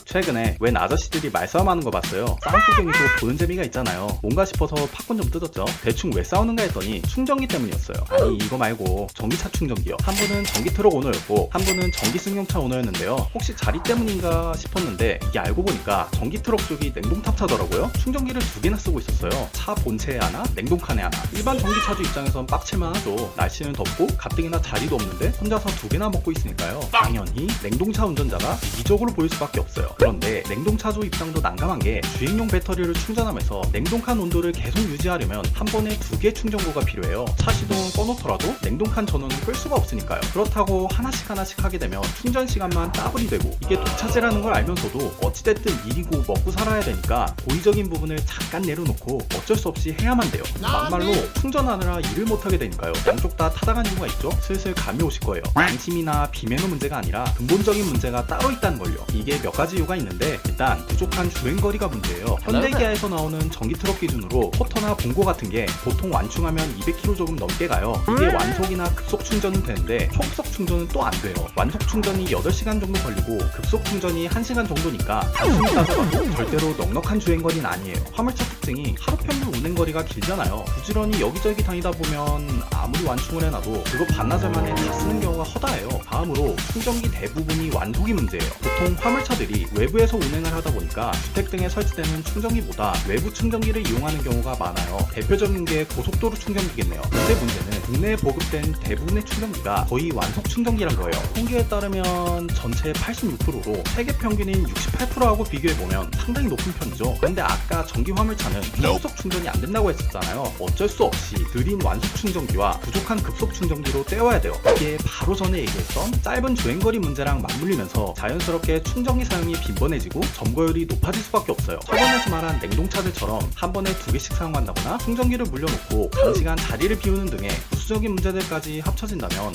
최근에 웬 아저씨들이 말싸움하는 거 봤어요. 싸움 구경이 또 보는 재미가 있잖아요. 뭔가 싶어서 팝콘 좀 뜯었죠. 대충 왜 싸우는가 했더니 충전기 때문이었어요. 아니 이거 말고 전기차 충전기요. 한 분은 전기 트럭 오너였고 한 분은 전기 승용차 오너였는데요. 혹시 자리 때문인가 싶었는데 이게 알고 보니까 전기 트럭 쪽이 냉동탑 차더라고요. 충전기를 두 개나 쓰고 있었어요. 차 본체에 하나, 냉동칸에 하나. 일반 전기차주 입장에선 빡칠만 하죠. 날씨는 덥고 가뜩이나 자리도 없는데 혼자서 두 개나 먹고 있으니까요. 당연히 냉동차 운전자가 이기적으로 보일 수밖에 없어요. 그런데 냉동차주 입장도 난감한 게 주행용 배터리를 충전하면서 냉동칸 온도를 계속 유지하려면 한 번에 두 개 충전구가 필요해요. 차 시동을 꺼놓더라도 냉동칸 전원을 끌 수가 없으니까요. 그렇다고 하나씩 하게 되면 충전 시간만 따블이 되고 이게 독차지라는 걸 알면서도 어찌됐든 일이고 먹고 살아야 되니까 고의적인 부분을 잠깐 내려놓고 어쩔 수 없이 해야만 돼요. 막말로 충전하느라 일을 못하게 되니까요. 양쪽 다 타당한 이유가 있죠. 슬슬 감이 오실 거예요. 양심이나 비매너 문제가 아니라 근본적인 문제가 따로 있다는 걸요. 이게 몇 가지 이유가 있는데 일단 부족한 주행거리가 문제예요. 현대기아에서 나오는 전기트럭 기준으로 포터나 봉고 같은 게 보통 완충하면 200km 조금 넘게 가요. 이게 완속이나 급속 충전은 되는데 초급속 충전은 또 안 돼요. 완속 충전이 8시간 정도 걸리고 급속 충전이 1시간 정도니까 단순히 따져봐도 절대로 넉넉한 주행거리는 아니에요. 화물차 특징이 하루 평균 운행거리가 길잖아요. 부지런히 여기저기 다니다 보면 아무리 완충을 해놔도 그거 반나절 만에 다 쓰는 경우가 허다해요. 다음으로 충전기 대부분이 완속이 문제예요. 보통 화물차들이 외부에서 운행을 하다 보니까 주택 등에 설치되는 충전기보다 외부 충전기를 이용하는 경우가 많아요. 대표적인 게 고속도로 충전기겠네요. 근데 문제는 국내에 보급된 대부분의 충전기가 거의 완속 충전기란 거예요. 통계에 따르면 전체의 86%로 세계 평균인 68%하고 비교해보면 상당히 높은 편이죠. 그런데 아까 전기 화물차는 초급속 충전이 안 된다고 했었잖아요. 어쩔 수 없이 느린 완속 충전기와 부족한 급속 충전기로 때워야 돼요. 이게 바로 전에 얘기했던 짧은 주행거리 문제랑 맞물리면서 자연스럽게 충전기 사용이 빈번해지고 점거율이 높아질 수밖에 없어요. 저번에서 말한 냉동차들처럼 한 번에 두 개씩 사용한다거나 충전기를 물려놓고 장시간 자리를 비우는 등의 부수적인 문제들까지 합쳐진다면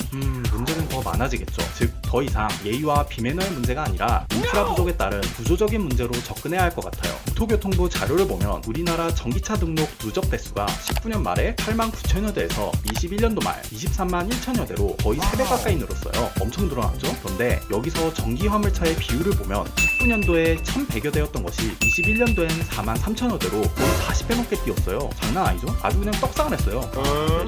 문제는 더 많아지겠죠. 즉 더 이상 예의와 비매너의 문제가 아니라 인프라 부족에 따른 구조적인 문제로 접근해야 할 것 같아요. 국토교통부 자료를 보면 우리나라 전기차 등록 누적 대수가 19년 말에 8만 9천여 대에서 21년도 말 23만 1천여 대로 거의 3배 가까이 늘었어요. 엄청 늘어났죠? 그런데 여기서 전기 화물차의 비율을 보면 19년도에 1,100여 대였던 것이 21년도엔 4만 3천여 대로 거의 40배 넘게 뛰었어요. 장난 아니죠? 아주 그냥 떡상을 했어요.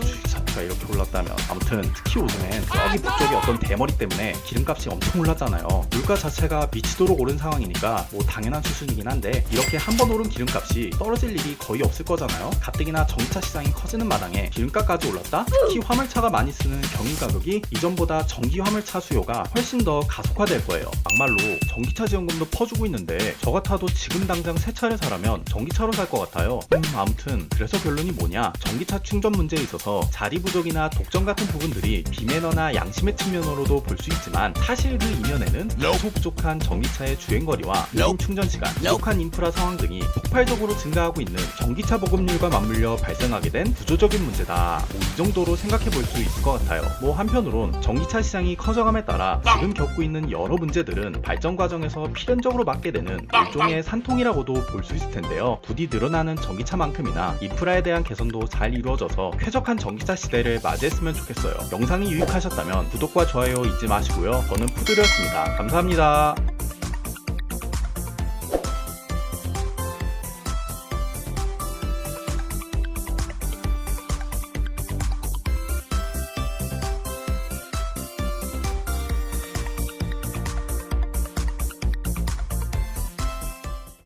주식차트가 이렇게 올랐다면 아무튼 특히 요즘엔 저기 북쪽의 어떤 대머리 때문에 기름값이 엄청 올랐잖아요. 물가 자체가 미치도록 오른 상황이니까 뭐 당연한 수준이긴 한데 이렇게 한 번 오른 기름값이 떨어질 일이 거의 없을 거잖아요. 가뜩이나 전기차 시장이 커지는 마당에 기름값까지 올랐다? 특히 화물차가 많이 쓰는 경유 가격이 이전보다 전기 화물차 수요가 훨씬 더 가속화될 거예요. 막말로 전기차 지원금도 퍼주고 있는데 저 같아도 지금 당장 새 차를 사라면 전기차로 살 것 같아요. 아무튼 그래서 결론이 뭐냐, 전기차 충전 문제에 있어서 자리 부족이나 독점 같은 부분들이 비매너나 양심의 측면으로도 볼 수 있지만 사실 그 이면에는 다소 부족한 전기차의 주행거리와 느린 충전시간, 부족한 인프라 상황 등이 폭발적으로 증가하고 있는 전기차 보급률과 맞물려 발생하게 된 구조적인 문제다. 이 정도로 생각해 볼 수 있을 것 같아요. 한편으론 전기차 시장이 커져감에 따라 지금 겪고 있는 여러 문제들은 발전 과정에서 필연적으로 맞게 되는 일종의 산통이라고도 볼 수 있을 텐데요. 부디 늘어나는 전기차만큼이나 인프라에 대한 개선도 잘 이루어져서 쾌적한 전기차 시대를 맞이했으면 좋겠어요. 영상이 유익하셨다면 구독과 좋아요 잊지 마시고요. 저는 푸드렸습니다. 감사합니다.